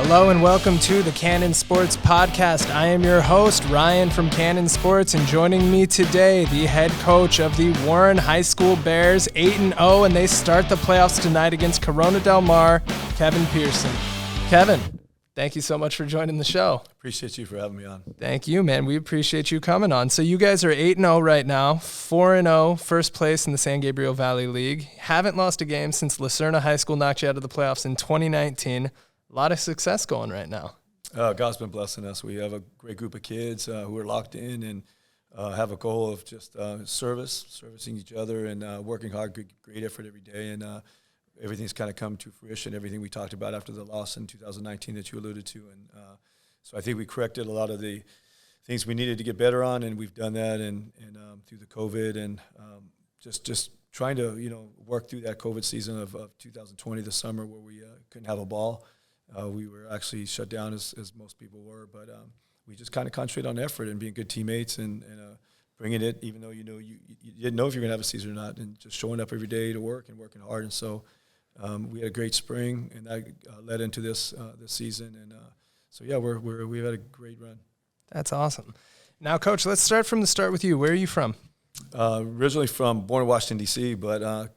Hello and welcome to the Cannon Sports Podcast. I am your host, Ryan from Cannon Sports, and joining me today, the head coach of the Warren High School Bears, 8-0, and they start the playoffs tonight against Corona Del Mar, Kevin Pearson. Kevin, thank you so much for joining the show. Appreciate you for having me on. Thank you, man. We appreciate you coming on. So you guys are 8-0 right now, 4-0, first place in the San Gabriel Valley League. Haven't lost a game since Lucerna High School knocked you out of the playoffs in 2019. A lot of success going right now. God's been blessing us. We have a great group of kids who are locked in and have a goal of just servicing each other and working hard, great effort every day. And everything's kind of come to fruition, everything we talked about after the loss in 2019 that you alluded to. And so I think we corrected a lot of the things we needed to get better on, and we've done that and through the COVID and just trying to, work through that COVID season of 2020, the summer where we couldn't have a ball. We were actually shut down as most people were, but we just kind of concentrate on effort and being good teammates and bringing it, even though you didn't know if you're going to have a season or not, and just showing up every day to work and working hard. And so we had a great spring, and that led into this season. And so yeah, we've had a great run. That's awesome. Now, Coach, let's start from the start with you. Where are you from? Originally born in Washington, D.C., but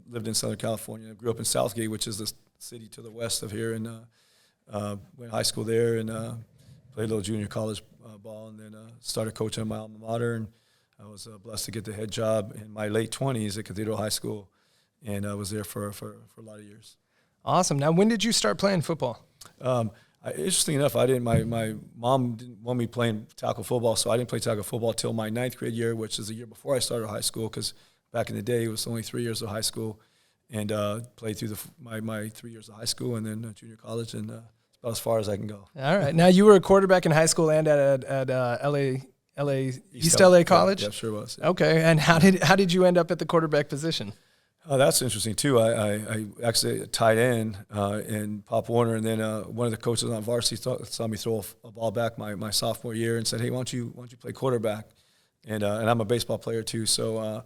lived in Southern California. Grew up in Southgate, which is the city to the west of here, and went high school there and played a little junior college ball, and then started coaching at my alma mater. And I was blessed to get the head job in my late 20s at Cathedral High School, and I was there for a lot of years. Awesome. Now, when did you start playing football? Interesting enough, my mom didn't want me playing tackle football, so I didn't play tackle football till my ninth grade year, which is the year before I started high school, because back in the day it was only 3 years of high school, and played through my 3 years of high school and then junior college, and it's about as far as I can go. All right. Now, you were a quarterback in high school and at East LA College? Yeah, sure was. Yeah. Okay. And how did you end up at the quarterback position? That's interesting too. I actually tight end in Pop Warner, and then one of the coaches on varsity saw me throw a ball back my sophomore year and said, "Hey, why don't you play quarterback?" And I'm a baseball player too, so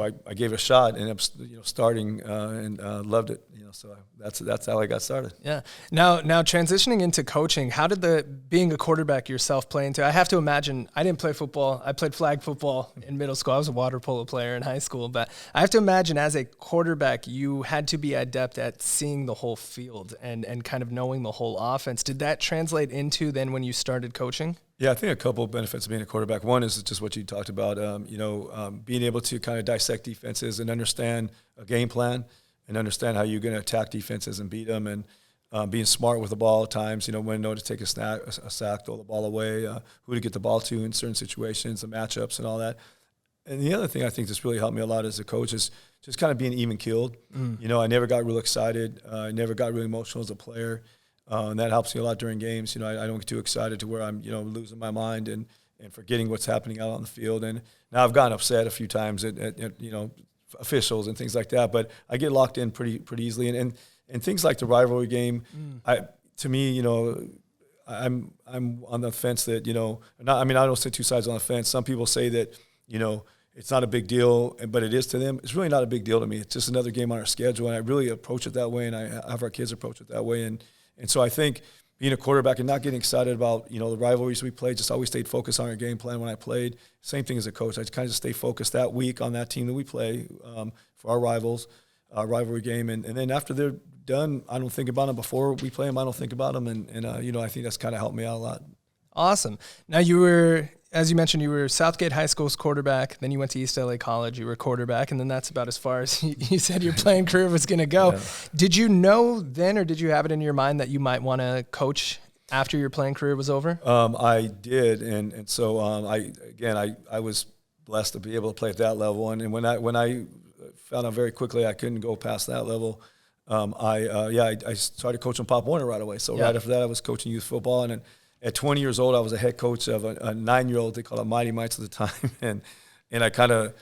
I gave it a shot and ended up starting and loved it. So that's how I got started. Yeah. Now transitioning into coaching, how did being a quarterback yourself play into? I have to imagine, I didn't play football. I played flag football in middle school. I was a water polo player in high school, but I have to imagine as a quarterback, you had to be adept at seeing the whole field and kind of knowing the whole offense. Did that translate into then when you started coaching? Yeah, I think a couple of benefits of being a quarterback. One is just what you talked about, being able to kind of dissect defenses and understand a game plan and understand how you're going to attack defenses and beat them, and being smart with the ball at times, when to know to take a sack, throw the ball away, who to get the ball to in certain situations, the matchups and all that. And the other thing I think that's really helped me a lot as a coach is just kind of being even-keeled. I never got real excited. I never got really emotional as a player. And that helps me a lot during games. I don't get too excited to where I'm, losing my mind and forgetting what's happening out on the field. And now I've gotten upset a few times at officials and things like that, but I get locked in pretty easily. And things like the rivalry game, to me, I'm on the fence that, I don't say two sides on the fence. Some people say that, it's not a big deal, but it is to them. It's really not a big deal to me. It's just another game on our schedule, and I really approach it that way, and I have our kids approach it that way. And so I think being a quarterback and not getting excited about, the rivalries we played, just always stayed focused on our game plan when I played. Same thing as a coach. I kind of just stay focused that week on that team that we play for our rivals, rivalry game. And then after they're done, I don't think about them. Before we play them, I don't think about them. And I think that's kind of helped me out a lot. Awesome. Now you were, as you mentioned, you were Southgate High School's quarterback. Then you went to East LA College. You were a quarterback, and then that's about as far as you said your playing career was going to go. Yeah. Did you know then, or did you have it in your mind that you might want to coach after your playing career was over? I did, and so I was blessed to be able to play at that level. And when I found out very quickly I couldn't go past that level, I started coaching Pop Warner right away. So right after that, I was coaching youth football, and at 20 years old, I was a head coach of a 9-year-old. They called them Mighty Mites at the time, and I kind of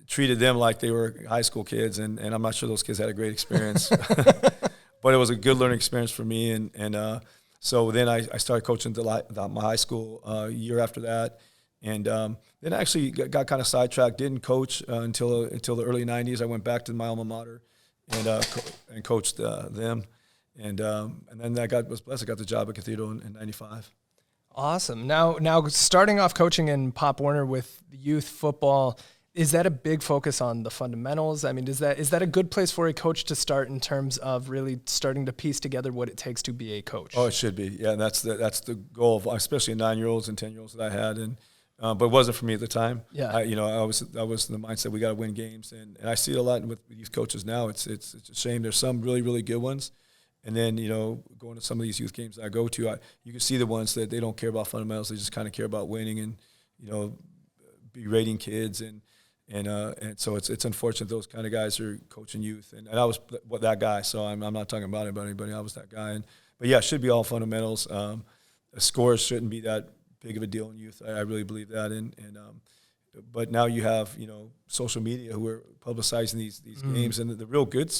treated them like they were high school kids, and I'm not sure those kids had a great experience, but it was a good learning experience for me. And so then I started coaching my high school a year after that, and then I actually got kind of sidetracked. Didn't coach until the early '90s. I went back to my alma mater and coached them. And then I was blessed. I got the job at Cathedral in '95. Awesome. Now starting off coaching in Pop Warner with youth football, is that a big focus on the fundamentals? I mean, is that a good place for a coach to start in terms of really starting to piece together what it takes to be a coach? Oh, it should be. Yeah, and that's the goal of especially 9-year-olds and 10-year-olds that I had, and but it wasn't for me at the time. Yeah. I was in the mindset we got to win games, and I see it a lot with youth coaches now. It's a shame. There's some really really good ones. And then, going to some of these youth games that I go to, you can see the ones that they don't care about fundamentals. They just kind of care about winning and, berating kids. And so it's unfortunate those kind of guys are coaching youth. And I was that guy, so I'm not talking about anybody. I was that guy. But, yeah, it should be all fundamentals. Scores shouldn't be that big of a deal in youth. I really believe that. But now you have, social media who are publicizing these games, and the real good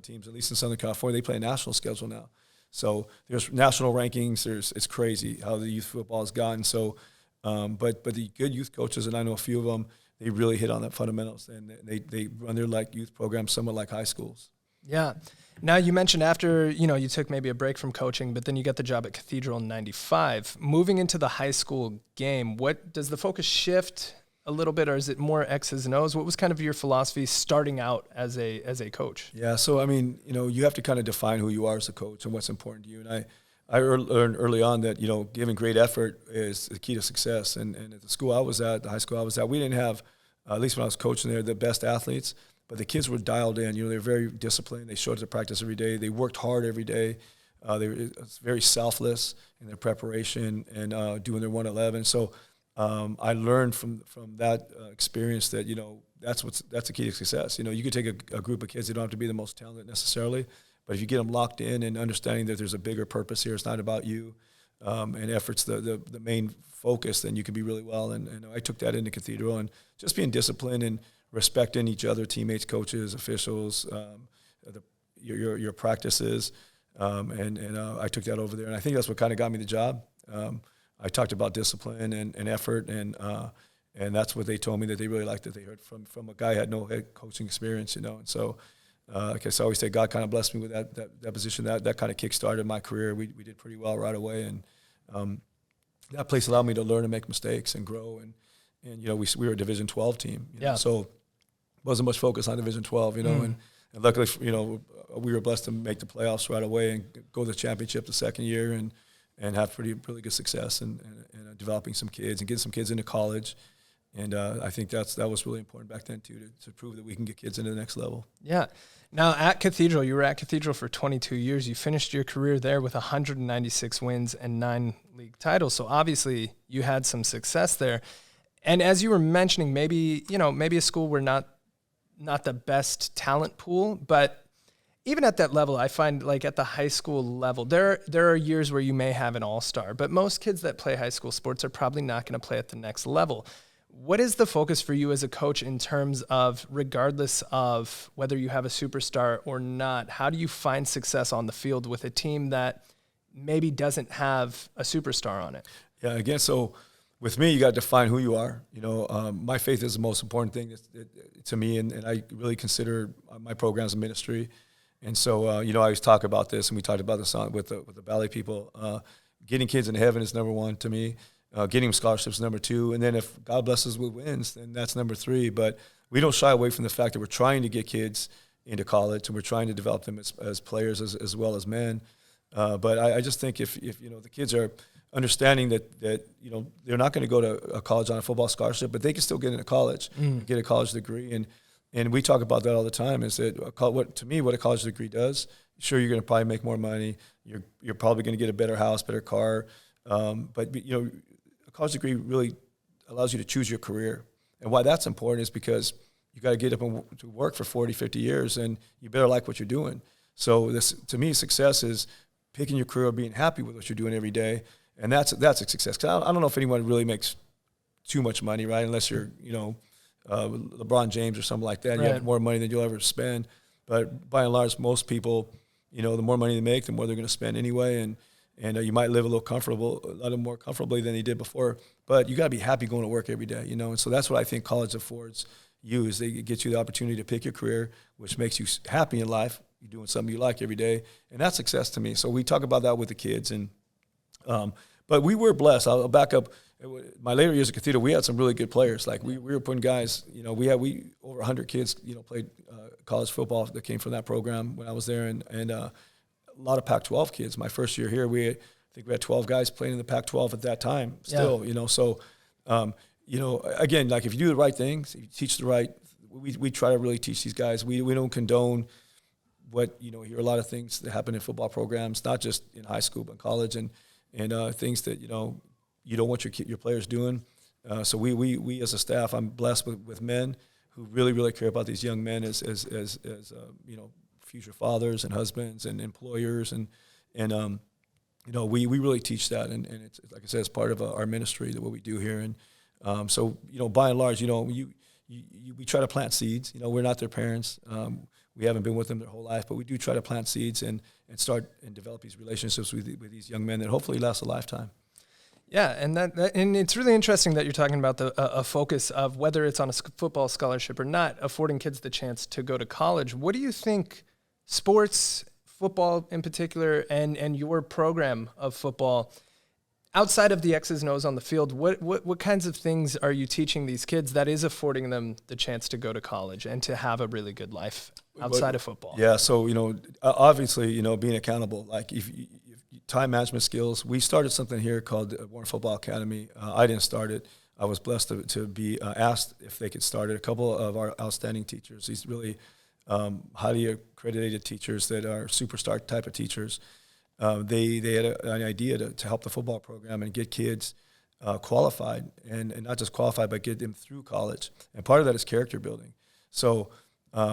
teams, at least in Southern California, they play a national schedule now. So there's national rankings. It's crazy how the youth football has gotten. So, but the good youth coaches, and I know a few of them, they really hit on the fundamentals, and they run their youth programs somewhat like high schools. Yeah. Now, you mentioned after, you took maybe a break from coaching, but then you got the job at Cathedral in '95. Moving into the high school game, what does the focus shift a little bit, or is it more X's and O's? What was kind of your philosophy starting out as a coach? Yeah, so I mean, you have to kind of define who you are as a coach and what's important to you. And I learned early on that giving great effort is the key to success. And at the school I was at, the high school I was at, we didn't have, at least when I was coaching there, the best athletes, but the kids were dialed in. They were very disciplined. They showed up to practice every day. They worked hard every day. They were very selfless in their preparation and doing their 111. So. I learned from that experience that that's the key to success. You could take a group of kids. They don't have to be the most talented necessarily, but if you get them locked in and understanding that there's a bigger purpose here, it's not about you, and effort's the main focus, then you can be really well. And I took that into Cathedral, and just being disciplined and respecting each other, teammates, coaches, officials, your practices, and I took that over there, and I think that's what kind of got me the job. I talked about discipline and effort, and that's what they told me that they really liked, that they heard from a guy who had no head coaching experience, And so, like I always say, God kind of blessed me with that position. That kind of kick-started my career. We did pretty well right away, and that place allowed me to learn and make mistakes and grow. And we were a Division 12 team, so wasn't much focus on Division 12, and luckily, we were blessed to make the playoffs right away and go to the championship the second year, and have really good success and developing some kids and getting some kids into college. And I think that was really important back then, too, to prove that we can get kids into the next level. Yeah. Now, at Cathedral, you were at Cathedral for 22 years. You finished your career there with 196 wins and 9 league titles. So obviously you had some success there. And as you were mentioning, maybe a school where not the best talent pool, but even at that level, I find like at the high school level, there are years where you may have an all-star, but most kids that play high school sports are probably not going to play at the next level. What is the focus for you as a coach in terms of, regardless of whether you have a superstar or not, how do you find success on the field with a team that maybe doesn't have a superstar on it? Yeah, again, so with me, you got to define who you are. My faith is the most important thing to me, and I really consider my program as a ministry. And so, I always talk about this, and we talked about this with the Valley people. Getting kids into heaven is number one to me. Getting them scholarships is number two. And then if God blesses with wins, then that's number three. But we don't shy away from the fact that we're trying to get kids into college, and we're trying to develop them as players as well as men. But I just think if the kids are understanding that they're not going to go to a college on a football scholarship, but they can still get into college, get a college degree. And we talk about that all the time, is that what a college degree does, sure, you're going to probably make more money. You're probably going to get a better house, better car. But a college degree really allows you to choose your career. And why that's important is because you got to get up and to work for 40, 50 years, and you better like what you're doing. So this, to me, success is picking your career, being happy with what you're doing every day. And that's a success. 'Cause I don't know if anyone really makes too much money, right? Unless you're, LeBron James or something like that. Right. You have more money than you'll ever spend. But by and large, most people, the more money they make, the more they're going to spend anyway. And you might live a little more comfortably than they did before. But you got to be happy going to work every day, And so that's what I think college affords you, is they get you the opportunity to pick your career, which makes you happy in life, you're doing something you like every day, and that's success to me. So we talk about that with the kids, and but we were blessed. I'll back up. My later years at Cathedral, we had some really good players. Like we were putting guys. We over 100 kids. Played college football that came from that program when I was there, and a lot of Pac-12 kids. My first year here, I think we had 12 guys playing in the Pac-12 at that time. Still, so again, like if you do the right things, if you teach the right. We try to really teach these guys. We don't condone what you hear a lot of things that happen in football programs, not just in high school but in college, and things that you don't want your players doing. So we as a staff, I'm blessed with men who really care about these young men as future fathers and husbands and employers, and we really teach that, and it's, like I said, it's part of our ministry, that what we do here. And so by and large, we try to plant seeds. We're not their parents. We haven't been with them their whole life, but we do try to plant seeds and start and develop these relationships with these young men that hopefully last a lifetime. Yeah, and and it's really interesting that you're talking about a focus of whether it's on a football scholarship or not, affording kids the chance to go to college. What do you think sports, football in particular, and your program of football, outside of the X's and O's on the field, what kinds of things are you teaching these kids that is affording them the chance to go to college and to have a really good life outside of football? Yeah, so obviously being accountable, like if time management skills. We started something here called the Warren Football Academy. I didn't start it. I was blessed to be asked if they could start it. A couple of our outstanding teachers, these really highly accredited teachers that are superstar type of teachers. They had an idea to help the football program and get kids qualified, and not just qualified, but get them through college. And part of that is character building. So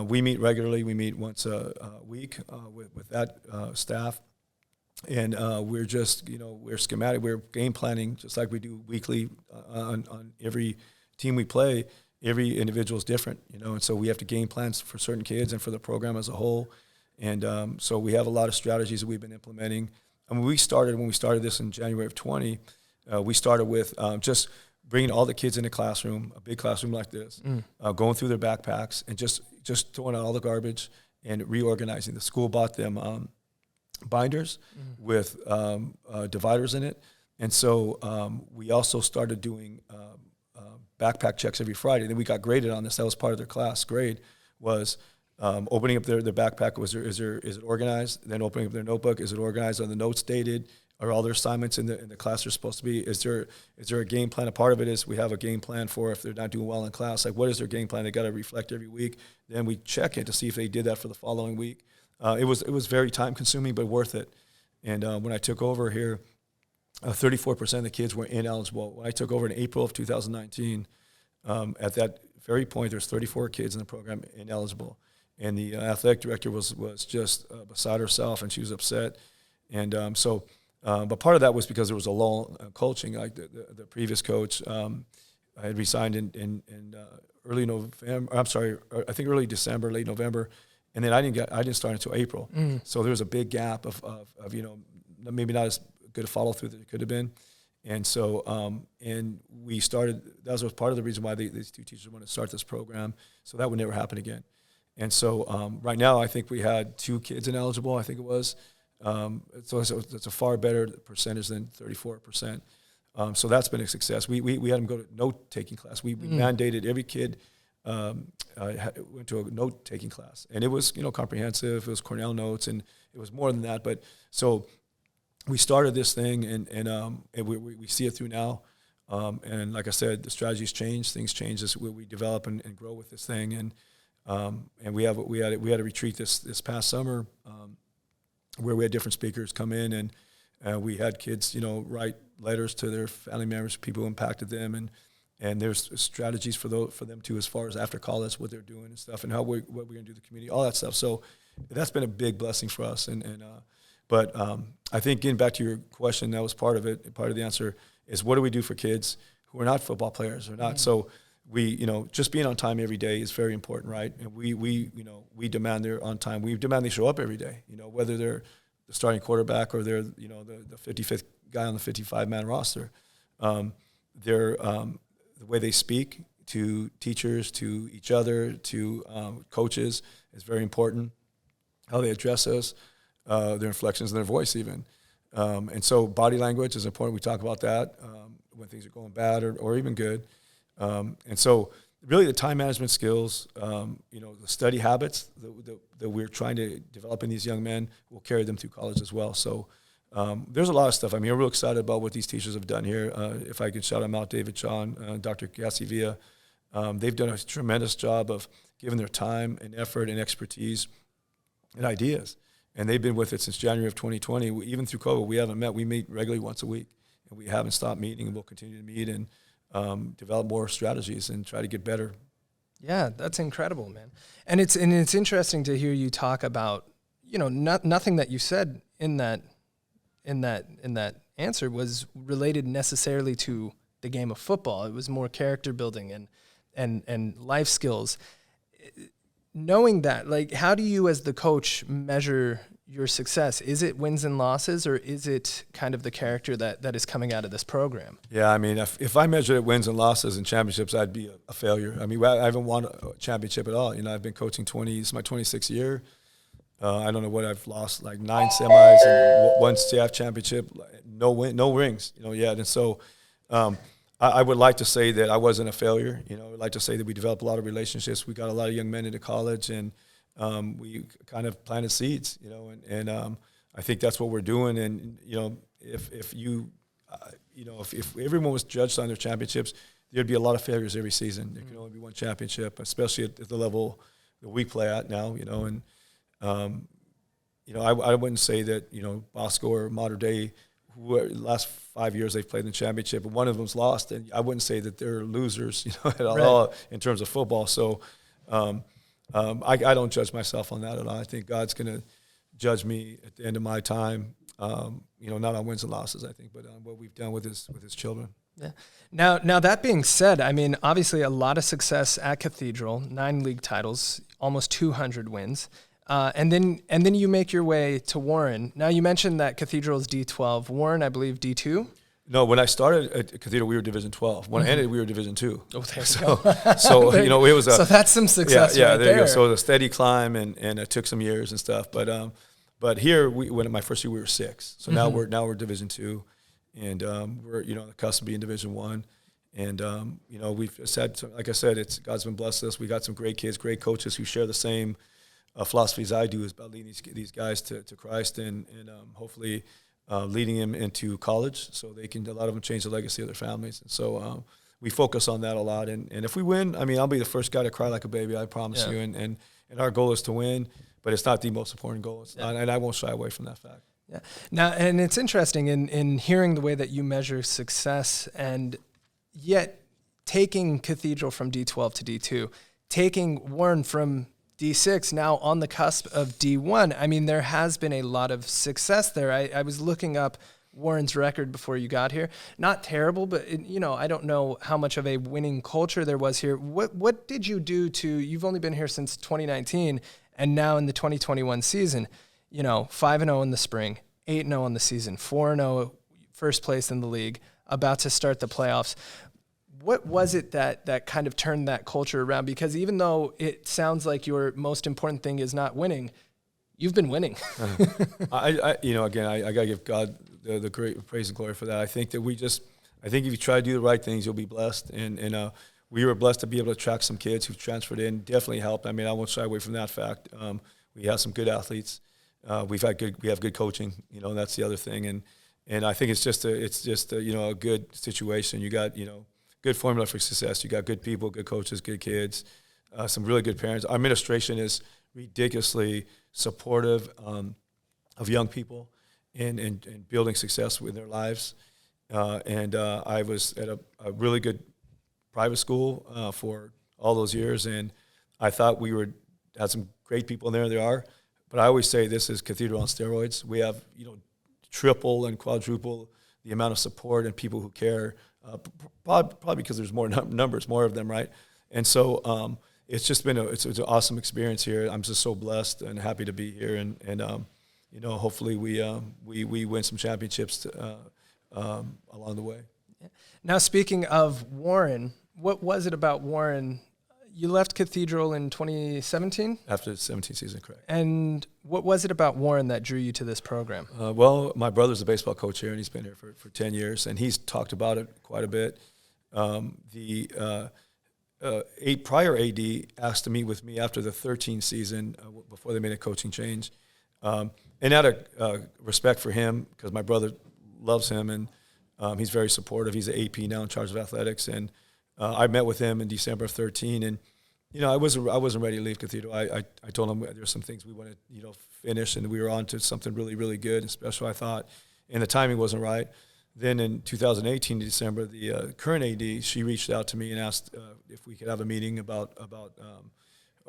we meet regularly. We meet once a week with that staff. And we're just, we're schematic. We're game planning just like we do weekly on every team we play. Every individual is different, and so we have to game plans for certain kids and for the program as a whole. And so we have a lot of strategies that we've been implementing. And when we started this in January of 20, we started with just bringing all the kids in a classroom, a big classroom like this, going through their backpacks and just throwing out all the garbage and reorganizing. The school bought them binders with dividers in it. And so we also started doing backpack checks every Friday. Then we got graded on this. That was part of their class grade, was opening up their backpack. Is it organized? Then opening up their notebook. Is it organized? Are the notes dated? Are all their assignments in the class are supposed to be? Is there a game plan? A part of it is we have a game plan for if they're not doing well in class. Like, what is their game plan? They got to reflect every week. Then we check it to see if they did that for the following week. It was very time consuming, but worth it. And when I took over here, 34% of the kids were ineligible. When I took over in April of 2019, at that very point, there's 34 kids in the program ineligible. And the athletic director was just beside herself, and she was upset. And but part of that was because there was a lull in coaching. Like the previous coach had resigned in early November. I'm sorry, I think early December, late November. And then I didn't start until April. So there was a big gap of maybe not as good a follow through that it could have been. And so and we started. That was part of the reason why these two teachers wanted to start this program. So that would never happen again. And so right now I think we had 2 kids ineligible. I think it was. So it's a far better percentage than 34%. So that's been a success. We had them go to note-taking class. We mandated every kid went to a note-taking class. And it was, comprehensive. It was Cornell notes, and it was more than that. But so we started this thing, and we see it through now. And like I said, the strategies change. Things change as we develop and grow with this thing. And we had a retreat this past summer where we had different speakers come in, and we had kids, write letters to their family members, people who impacted them, and there's strategies for them too, as far as after college, what they're doing and stuff, and what we're going to do in the community, all that stuff. So that's been a big blessing for us. But I think getting back to your question, that was part of it. Part of the answer is, what do we do for kids who are not football players or not? So we, just being on time every day is very important, right? And we demand they're on time. We demand they show up every day, whether they're the starting quarterback or they're, the 55th guy on the 55-man roster. They're the way they speak to teachers, to each other, to coaches is very important. how they address us, their inflections in their voice even. And so body language is important. We talk about that when things are going bad or even good. And so really the time management skills, the study habits that we're trying to develop in these young men will carry them through college as well. So there's a lot of stuff. I mean, I'm real excited about what these teachers have done here. If I could shout them out, David Sean, Dr. Gassivia, they've done a tremendous job of giving their time and effort and expertise and ideas. And they've been with it since January of 2020. Even through COVID, we haven't met. We meet regularly once a week, and we haven't stopped meeting, and we'll continue to meet and develop more strategies and try to get better. Yeah, that's incredible, man. And it's interesting to hear you talk about, nothing that you said in that answer was related necessarily to the game of football. It was more character building and life skills. Knowing that, like, how do you as the coach measure your success? Is it wins and losses, or is it kind of the character that is coming out of this program? Yeah, I mean, if I measured it wins and losses and championships, I'd be a failure. I mean, I haven't won a championship at all. I've been coaching this is my 26th year. I don't know what I've lost, like 9 semis and 1 staff championship, no rings, yet. And so I would like to say that I wasn't a failure. I would like to say that we developed a lot of relationships. We got a lot of young men into college, and we kind of planted seeds, and I think that's what we're doing. And, if everyone was judged on their championships, there'd be a lot of failures every season. There can only be one championship, especially at the level that we play at now, and I wouldn't say that, Bosco or Mater Dei, who the last 5 years they've played in the championship, and one of them's lost, and I wouldn't say that they're losers, at all in terms of football. So I don't judge myself on that at all. I think God's going to judge me at the end of my time, not on wins and losses, I think, but on what we've done with his children. Yeah. Now that being said, I mean, obviously a lot of success at Cathedral, 9 league titles, almost 200 wins. And then you make your way to Warren. Now, you mentioned that Cathedral is D12. Warren, I believe, D2? No, when I started at Cathedral, we were Division 12. When I ended, we were Division 2. Oh, there you so, go. So, it was so that's some success yeah, right there you go. So it was a steady climb, and it took some years and stuff. But here, when my first year, we were 6. So now we're Division 2, and we're, on the cusp of being Division 1. And, we've said, like I said, God's been blessed us. We got some great kids, great coaches who share the same philosophies I do, is about leading these guys to Christ and hopefully leading them into college so they can, a lot of them change the legacy of their families. And so we focus on that a lot. And if we win, I mean, I'll be the first guy to cry like a baby, I promise you. And our goal is to win, but it's not the most important goal. And I won't shy away from that fact. Yeah. Now, and it's interesting in hearing the way that you measure success, and yet taking Cathedral from D12 to D2, taking Warren from D6, now on the cusp of D1. I mean, there has been a lot of success there. I was looking up Warren's record before you got here. Not terrible, but I don't know how much of a winning culture there was here. What did you do you've only been here since 2019, and now in the 2021 season, 5-0 in the spring, 8-0 on the season, 4-0 first place in the league, about to start the playoffs. What was it that kind of turned that culture around? Because even though it sounds like your most important thing is not winning, you've been winning. Again, I got to give God the great praise and glory for that. I think that I think if you try to do the right things, you'll be blessed. And we were blessed to be able to attract some kids who transferred in. Definitely helped. I mean, I won't shy away from that fact. We have some good athletes. We have good coaching. And that's the other thing. And I think it's just a good situation. You got good formula for success. You got good people, good coaches, good kids, some really good parents. Our administration is ridiculously supportive of young people and building success with their lives. I was at a really good private school for all those years, and I thought we had some great people in there. There are, but I always say this is Cathedral on steroids. We have triple and quadruple the amount of support and people who care. Probably because there's more numbers, more of them, right? And so it's just been it's an awesome experience here. I'm just so blessed and happy to be here, and hopefully we win some championships along the way. Now, speaking of Warren, what was it about Warren, you left Cathedral in 2017? After the 17 season, correct. And what was it about Warren that drew you to this program? Well, my brother's a baseball coach here, and he's been here for 10 years, and he's talked about it quite a bit. Prior AD asked to meet with me after the 13 season, before they made a coaching change. And out of respect for him, because my brother loves him, and he's very supportive. He's an AP now in charge of athletics, and I met with him in December of 13, and I wasn't ready to leave Cathedral. I told him there's some things we want to finish, and we were on to something really, really good and special, I thought, and the timing wasn't right. Then in 2018, December, the current AD, she reached out to me and asked if we could have a meeting about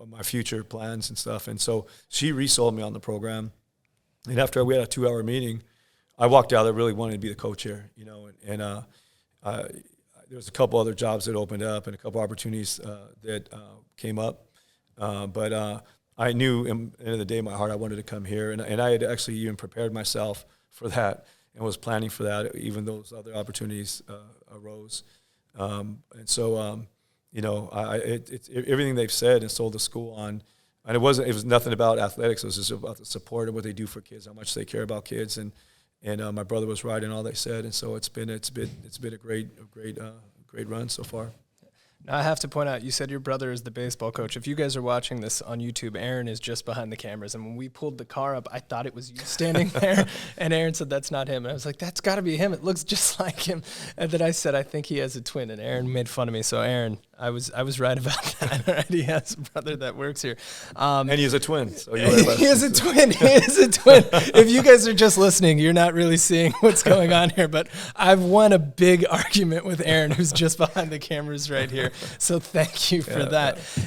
my future plans and stuff. And so she resold me on the program. And after we had a 2-hour meeting, I walked out there really wanting to be the coach here, and there was a couple other jobs that opened up and a couple opportunities that came up. But I knew at the end of the day in my heart I wanted to come here. And I had actually even prepared myself for that and was planning for that, even though those other opportunities arose. And so, it's everything they've said and sold the school on. And it was nothing about athletics. It was just about the support and what they do for kids, how much they care about kids. And my brother was right in all they said. And so it's been a great run so far. Now, I have to point out, you said your brother is the baseball coach. If you guys are watching this on YouTube, Aaron is just behind the cameras. And when we pulled the car up, I thought it was you standing there. And Aaron said, that's not him. And I was like, that's got to be him. It looks just like him. And then I said, I think he has a twin. And Aaron made fun of me. So, Aaron, I was right about that. Right? He has a brother that works here. And he has a twin. So he is a twin. He is a twin. If you guys are just listening, you're not really seeing what's going on here. But I've won a big argument with Aaron, who's just behind the cameras right here. So thank you for that. Yeah.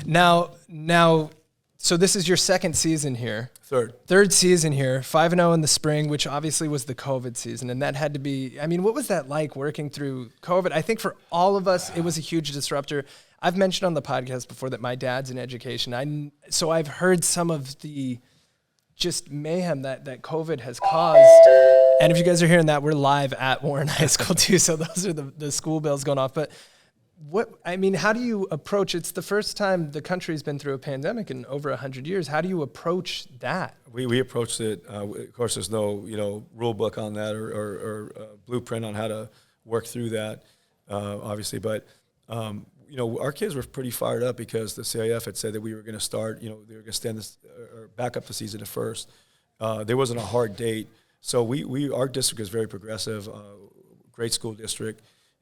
Now, so this is your second season here. Third season here, 5-0 in the spring, which obviously was the COVID season. And that had to be, what was that like working through COVID? I think for all of us, it was a huge disruptor. I've mentioned on the podcast before that my dad's in education. So I've heard some of the just mayhem that COVID has caused. And if you guys are hearing that, we're live at Warren High School too. So those are the school bells going off. But how do you approach, it's the first time the country's been through a pandemic in over 100 years. How do you approach that? We approached it, of course, there's no, rule book on that or blueprint on how to work through that, obviously. But, our kids were pretty fired up because the CIF had said that we were going to start, they were going to stand this or back up the season at first. There wasn't a hard date. So our district is very progressive, great school district.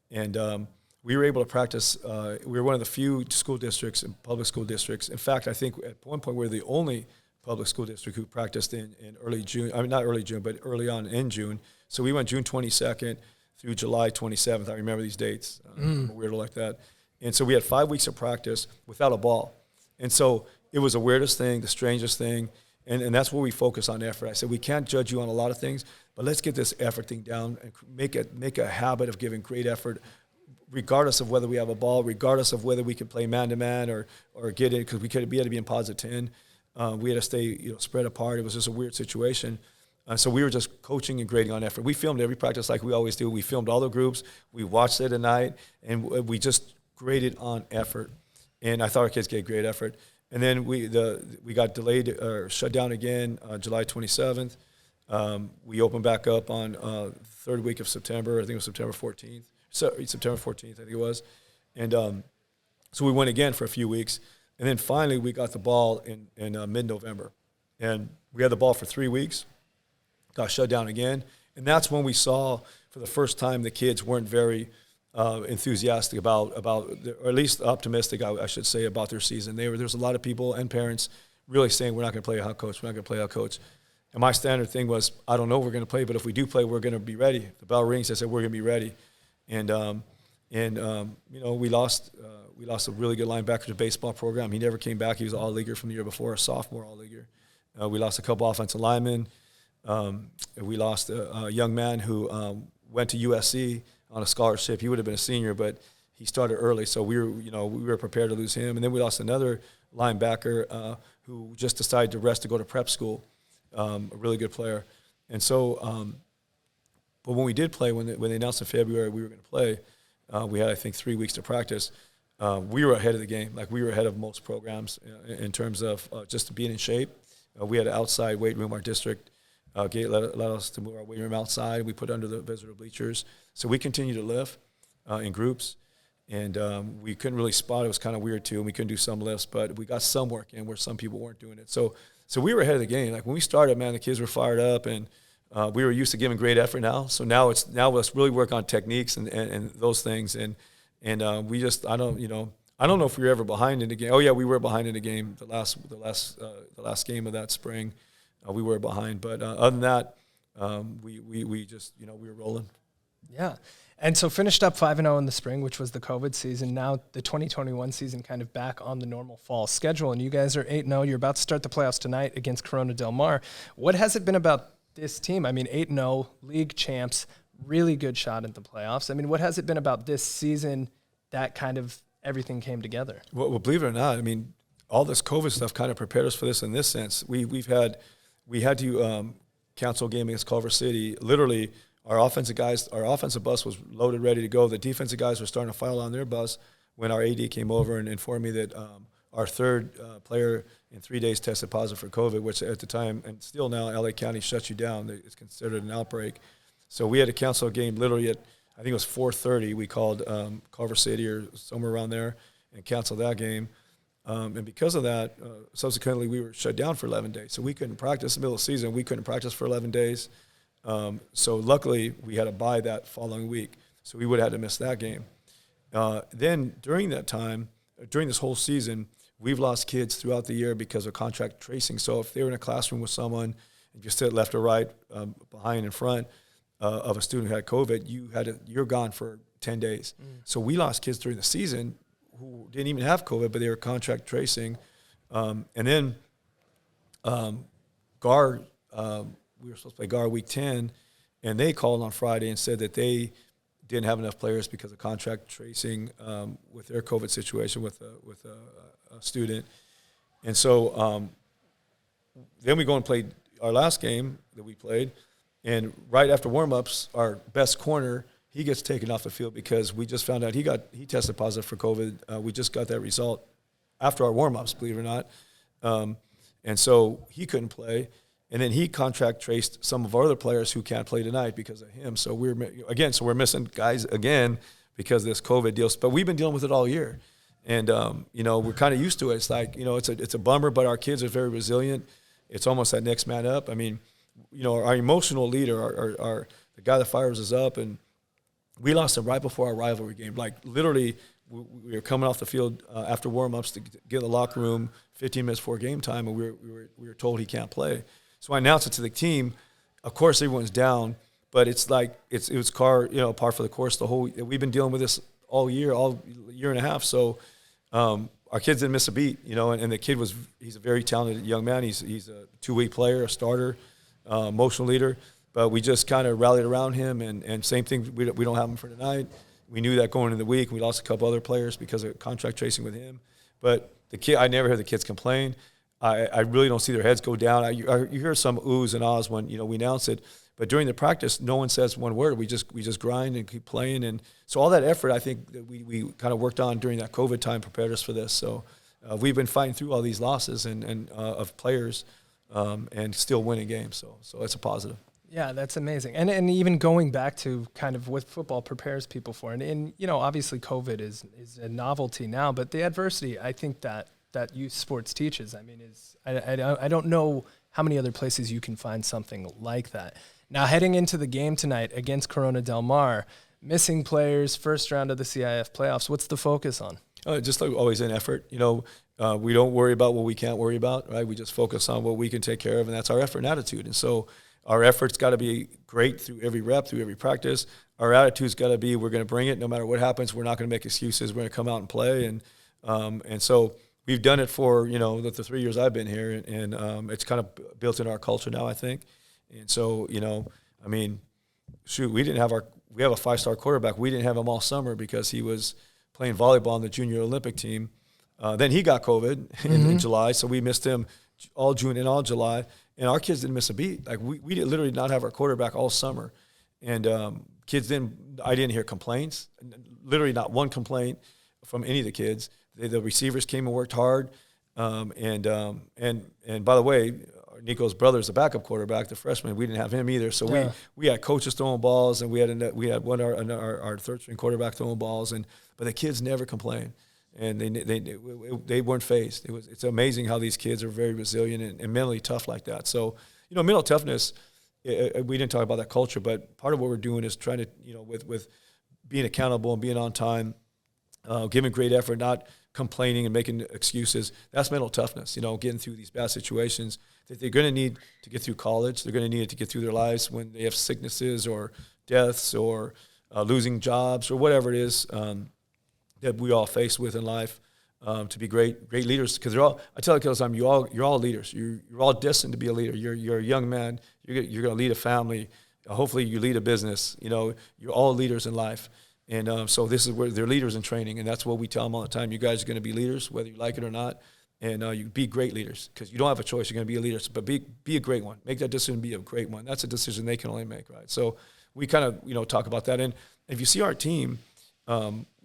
And, we were able to practice. We were one of the few school districts and public school districts. In fact, I think at one point we were the only public school district who practiced in early June. Not early June, but early on in June. So we went June 22nd through July 27th. I remember these dates. I'm a weirdo like that. And so we had 5 weeks of practice without a ball. And so it was the weirdest thing, the strangest thing. And that's where we focus on effort. I said, we can't judge you on a lot of things, but let's get this effort thing down and make a habit of giving great effort, regardless of whether we have a ball, regardless of whether we can play man-to-man or get in, because we had to be in positive 10. We had to stay spread apart. It was just a weird situation. So we were just coaching and grading on effort. We filmed every practice like we always do. We filmed all the groups. We watched it at night, and we just graded on effort. And I thought our kids gave great effort. And then we got delayed or shut down again July 27th. We opened back up on third week of September. I think it was September 14th. September 14th, I think it was. And so we went again for a few weeks. And then finally we got the ball in mid-November. And we had the ball for 3 weeks, got shut down again. And that's when we saw for the first time the kids weren't very enthusiastic about or at least optimistic, I should say, about their season. There's a lot of people and parents really saying, we're not going to play out coach, we're not going to play out coach. And my standard thing was, I don't know if we're going to play, but if we do play, we're going to be ready. The bell rings, I said, we're going to be ready. And we lost a really good linebacker to the baseball program. He never came back. He was an all-leaguer from the year before, a sophomore all-leaguer. We lost a couple offensive linemen. We lost a young man who went to USC on a scholarship. He would have been a senior, but he started early, so we were prepared to lose him. And then we lost another linebacker who just decided to rest to go to prep school, a really good player. And so but when we did play, when they announced in February we were going to play, we had, I think, 3 weeks to practice. we were ahead of the game. Like, we were ahead of most programs in terms of just being in shape. We had an outside weight room. Our district allowed us to move our weight room outside. We put under the visitor bleachers. So we continued to lift in groups. And we couldn't really spot. It was kind of weird, too, and we couldn't do some lifts. But we got some work in where some people weren't doing it. So we were ahead of the game. Like, when we started, man, the kids were fired up, and we were used to giving great effort now. So now let's really work on techniques and those things. And we just, I don't know if we were ever behind in the game. Oh yeah, we were behind in the game. The last game of that spring, we were behind. But other than that, we just, we were rolling. Yeah. And so finished up 5-0 in the spring, which was the COVID season. Now the 2021 season kind of back on the normal fall schedule. And you guys are 8-0. You're about to start the playoffs tonight against Corona Del Mar. What has it been about this team? I mean, 8-0, league champs, really good shot at the playoffs. I mean, what has it been about this season that kind of everything came together? Well, believe it or not, I mean, all this COVID stuff kind of prepared us for this in this sense. We had to cancel a game against Culver City. Literally, our offensive bus was loaded, ready to go. The defensive guys were starting to file on their bus when our AD came over and informed me that our third player in 3 days tested positive for COVID, which at the time, and still now, LA County shuts you down. It's considered an outbreak. So we had to cancel a game literally at, I think it was 4:30. We called Culver City or somewhere around there and canceled that game. And because of that, subsequently, we were shut down for 11 days. So we couldn't practice in the middle of the season. We couldn't practice for 11 days. So luckily, we had a bye that following week. So we would have had to miss that game. Then during that time, during this whole season, we've lost kids throughout the year because of contract tracing. So if they were in a classroom with someone, if you sit left or right, behind and front of a student who had COVID, you're gone for 10 days. So we lost kids during the season who didn't even have COVID, but they were contract tracing. And then GAR, we were supposed to play GAR week 10, and they called on Friday and said that they didn't have enough players because of contract tracing with their COVID situation with a student. And so then we go and play our last game that we played, and right after warm-ups, our best corner, he gets taken off the field because we just found out he tested positive for COVID. We just got that result after our warm-ups, believe it or not. And so he couldn't play. And then he contract traced some of our other players who can't play tonight because of him. So we're missing guys again because of this COVID deal. But we've been dealing with it all year. And, we're kind of used to it. It's like, it's a bummer, but our kids are very resilient. It's almost that next man up. I mean, our emotional leader, our the guy that fires us up, and we lost him right before our rivalry game. Like, literally, we were coming off the field after warm-ups to get in the locker room 15 minutes before game time, and we were told he can't play. So I announced it to the team. Of course, everyone's down, but it's like it was par for the course. We've been dealing with this all year and a half. So our kids didn't miss a beat, and the kid he's a very talented young man. He's a two-way player, a starter, emotional leader. But we just kind of rallied around him, and same thing. We don't have him for tonight. We knew that going into the week. We lost a couple other players because of contract tracing with him. But the kid, I never heard the kids complain. I really don't see their heads go down. You hear some oohs and ahs when we announce it, but during the practice, no one says one word. We just grind and keep playing, and so all that effort I think that we kind of worked on during that COVID time prepared us for this. So we've been fighting through all these losses and of players and still winning games. So it's a positive. Yeah, that's amazing. And even going back to kind of what football prepares people for, and obviously COVID is a novelty now, but the adversity I think that youth sports teaches, I mean, I don't know how many other places you can find something like that. Now, heading into the game tonight against Corona Del Mar, missing players, first round of the CIF playoffs, what's the focus on? Just like always in effort. We don't worry about what we can't worry about, right? We just focus on what we can take care of, and that's our effort and attitude. And so our effort's got to be great through every rep, through every practice. Our attitude's got to be we're going to bring it no matter what happens. We're not going to make excuses. We're going to come out and play. And so we've done it for, the 3 years I've been here, and it's kind of built in our culture now, I think. And so, I mean, shoot, we have a 5-star quarterback. We didn't have him all summer because he was playing volleyball on the junior Olympic team. Then he got COVID in July, so we missed him all June and all July. And our kids didn't miss a beat. Like, we did literally not have our quarterback all summer. And I didn't hear complaints, literally not one complaint. from any of the kids. The receivers came and worked hard. And by the way, Nico's brother is the backup quarterback, the freshman. We didn't have him either. So we had coaches throwing balls, and we had one our third string quarterback throwing balls, but the kids never complained, and they weren't phased. It's amazing how these kids are very resilient and mentally tough like that. So mental toughness. We didn't talk about that culture, but part of what we're doing is trying to with being accountable and being on time, giving great effort, not complaining and making excuses. That's mental toughness, getting through these bad situations that they're going to need to get through college. They're going to need it to get through their lives when they have sicknesses or deaths or losing jobs or whatever it is that we all face with in life, to be great leaders. Because I tell the kids all the time, you're all leaders. You're all destined to be a leader. You're a young man. You're going to lead a family. Hopefully you lead a business. You're all leaders in life. And so this is where they're leaders in training, and that's what we tell them all the time. You guys are going to be leaders, whether you like it or not, and you be great leaders because you don't have a choice. You're going to be a leader, but be a great one. Make that decision, be a great one. That's a decision they can only make, right? So we kind of talk about that. And if you see our team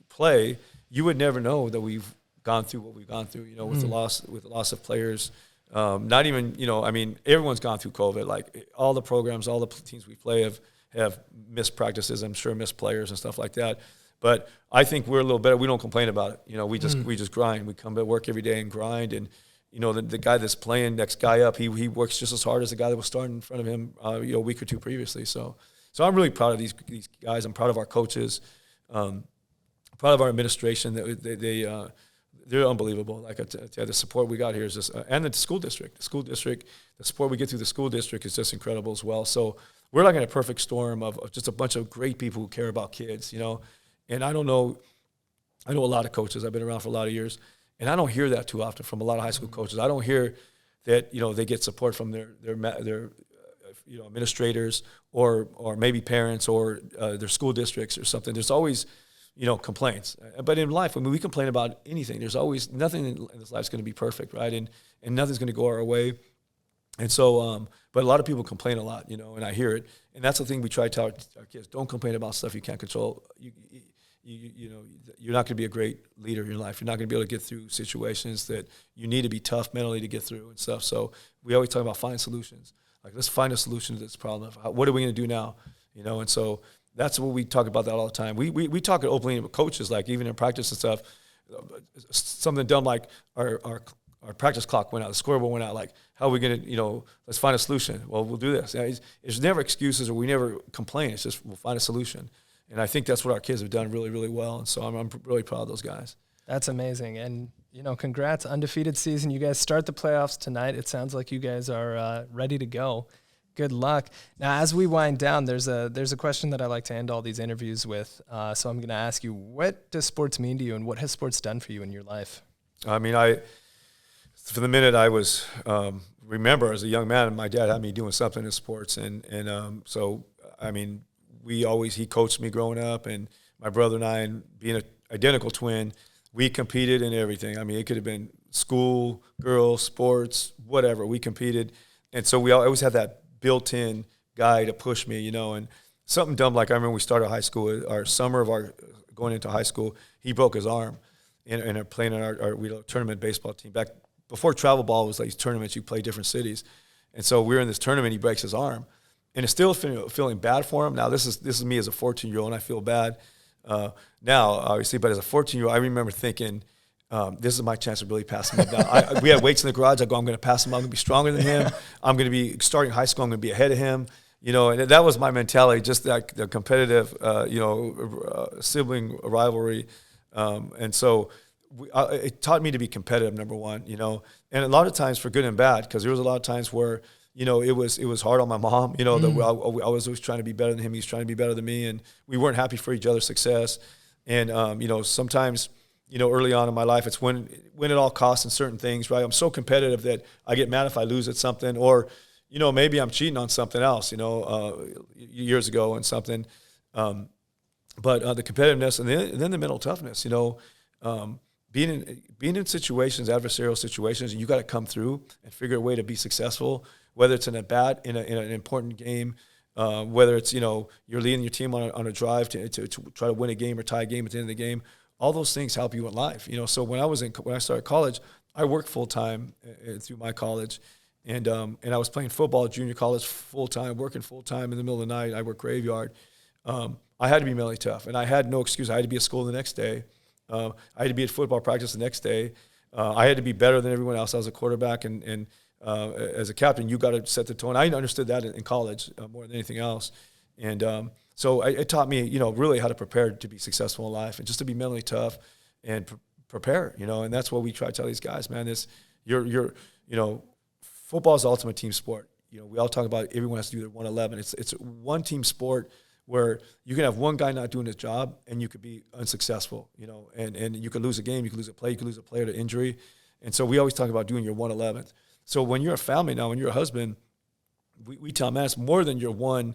play, you would never know that we've gone through what we've gone through. With the loss of players. Not even everyone's gone through COVID. Like all the programs, all the teams we play have missed practices, I'm sure missed players and stuff like that. But I think we're a little better. We don't complain about it. We just grind. We come to work every day and grind. And the guy that's playing next guy up, he works just as hard as the guy that was starting in front of him a week or two previously. So I'm really proud of these guys. I'm proud of our coaches. Proud of our administration. They're unbelievable. Like I tell you, the support we got here is just, and the school district. The support we get through the school district is just incredible as well. So we're like in a perfect storm of just a bunch of great people who care about kids, And I know a lot of coaches. I've been around for a lot of years, and I don't hear that too often from a lot of high school coaches. I don't hear that they get support from their administrators or maybe parents or their school districts or something. There's always complaints. But in life, we complain about anything. There's always nothing in this life is going to be perfect, right? And nothing's going to go our way. And so, but a lot of people complain a lot, and I hear it. And that's the thing we try to tell our kids: don't complain about stuff you can't control. You're not going to be a great leader in your life. You're not going to be able to get through situations that you need to be tough mentally to get through and stuff. So we always talk about finding solutions. Like, let's find a solution to this problem. What are we going to do now? And so that's what we talk about that all the time. We talk openly with coaches, like even in practice and stuff. Something dumb like our practice clock went out, the scoreboard went out. Like, how are we going to, let's find a solution. Well, we'll do this. There's never excuses or we never complain. It's just we'll find a solution. And I think that's what our kids have done really, really well. And so I'm really proud of those guys. That's amazing. And, congrats, undefeated season. You guys start the playoffs tonight. It sounds like you guys are ready to go. Good luck. Now, as we wind down, there's a question that I like to end all these interviews with. So I'm going to ask you, what does sports mean to you, and what has sports done for you in your life? For the minute I was, remember as a young man, my dad had me doing something in sports. He coached me growing up, and my brother and I, and being an identical twin, we competed in everything. It could have been school, girls, sports, whatever. We competed. And so we always had that built-in guy to push me, and something dumb like I remember we started high school, our summer of our going into high school, he broke his arm and playing in our tournament baseball team. Back before travel ball was like these tournaments, you play different cities. And so we were in this tournament, he breaks his arm. And it's still feeling bad for him. Now, this is me as a 14-year-old, and I feel bad now, obviously. But as a 14-year-old, I remember thinking, this is my chance to really pass him down. We had weights in the garage. I go, I'm going to pass him. I'm going to be stronger than him. I'm going to be starting high school. I'm going to be ahead of him. And that was my mentality, just like the competitive, sibling rivalry. And so it taught me to be competitive, number one, And a lot of times for good and bad, because there was a lot of times where, it was hard on my mom, that I was always trying to be better than him. He was trying to be better than me, and we weren't happy for each other's success. And, sometimes, early on in my life, it's when it all costs in certain things, right? I'm so competitive that I get mad if I lose at something, or, maybe I'm cheating on something else, years ago and something. But the competitiveness and then the mental toughness, being in situations, adversarial situations, you got to come through and figure a way to be successful, whether it's in a bat, in an important game, whether it's, you're leading your team on a drive to try to win a game or tie a game at the end of the game. all those things help you in life. So when I started college, I worked full time through my college, and I was playing football at junior college full time, working full time in the middle of the night. I worked graveyard. I had to be mentally tough, and I had no excuse. I had to be at school the next day. I had to be at football practice the next day. I had to be better than everyone else. I was a quarterback, and as a captain, you got to set the tone. I understood that in college more than anything else, and so it taught me, really how to prepare to be successful in life, and just to be mentally tough and prepare. And that's what we try to tell these guys, man. Is football is the ultimate team sport. We all talk about everyone has to do their 111. It's one team sport where you can have one guy not doing his job and you could be unsuccessful, and you could lose a game, you could lose a play, you could lose a player to injury. And so we always talk about doing your 111th. So when you're a family now, when you're a husband, we tell them, man, it's more than your one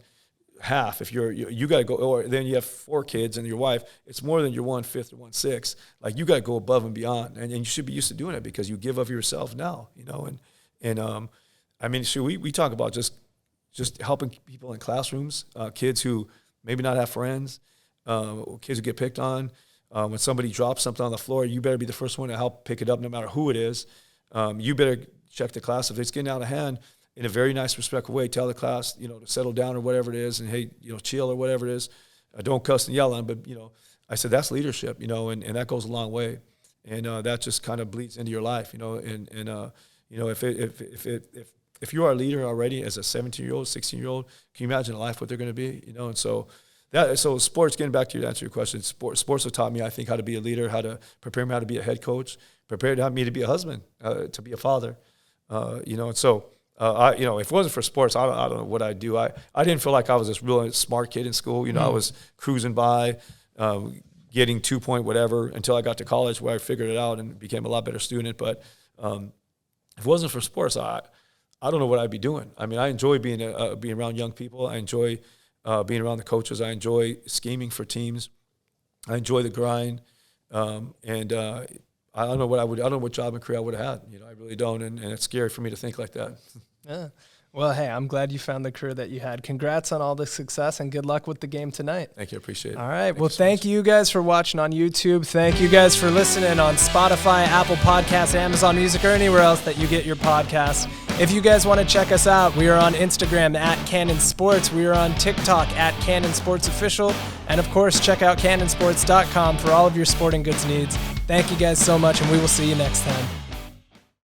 half. If you got to go, or then you have 4 kids and your wife, it's more than your 1/5 or 1/6. Like, you got to go above and beyond, and you should be used to doing it because you give of yourself now, we talk about just helping people in classrooms, kids who maybe not have friends, kids who get picked on. When somebody drops something on the floor, you better be the first one to help pick it up, no matter who it is. You better check the class. If it's getting out of hand, in a very nice, respectful way, tell the class, to settle down or whatever it is, and hey, chill or whatever it is. Don't cuss and yell on them, but, I said that's leadership, and that goes a long way. And that just kind of bleeds into your life, if you are a leader already as a 17-year-old, 16-year-old, can you imagine a life what they're going to be, And so sports, getting back to answer your question, sports have taught me, I think, how to be a leader, how to prepare me how to be a head coach, prepared me to be a husband, to be a father, And so, if it wasn't for sports, I don't know what I'd do. I didn't feel like I was this really smart kid in school. I was cruising by, getting 2-point whatever until I got to college, where I figured it out and became a lot better student. But if it wasn't for sports, I don't know what I'd be doing. I enjoy being around young people. I enjoy being around the coaches. I enjoy scheming for teams. I enjoy the grind, and I don't know what I don't know what job and career I would have had. I really don't, and it's scary for me to think like that. Yeah. Well, hey, I'm glad you found the career that you had. Congrats on all the success, and good luck with the game tonight. Thank you. I appreciate it. All right. Thank you guys for watching on YouTube. Thank you guys for listening on Spotify, Apple Podcasts, Amazon Music, or anywhere else that you get your podcasts. If you guys want to check us out, we are on Instagram at Cannon Sports. We are on TikTok at Cannon Sports Official. And, of course, check out cannonsports.com for all of your sporting goods needs. Thank you guys so much, and we will see you next time.